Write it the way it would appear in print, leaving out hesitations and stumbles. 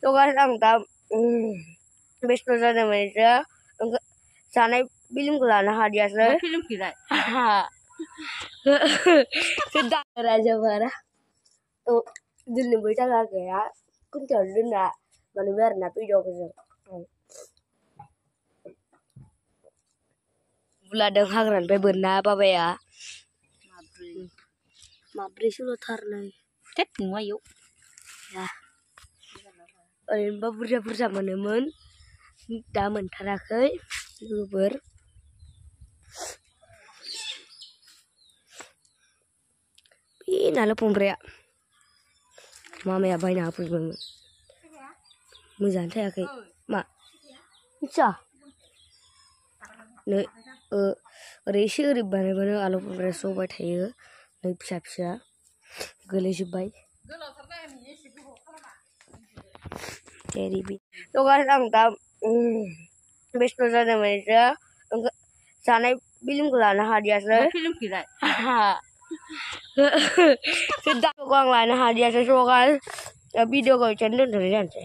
Tugas angka besto जादों मोनसे जानाय फिल्मखौ लानो हादियासै फिल्म खिलाय sudah raja marah tuh dulu baca lagi ya kun dulu nak mana biar nak video kerja bulan hagran pe benar apa ya mabri sudah thar nih tet semua yuk ya bursa menemen dah mentarakai luber ini alo pemberian mama ya banyak apa pun muzan saya kai mak bisa nih resi riban alo pemberian sobat saya nih bisa gelis baik jadi tugas angka besto जादों मोनसे जानाय फिल्मखौ लानो हादियासै film खिलाय sudah aku lain hadiah sesuatu video kau channel dari nanti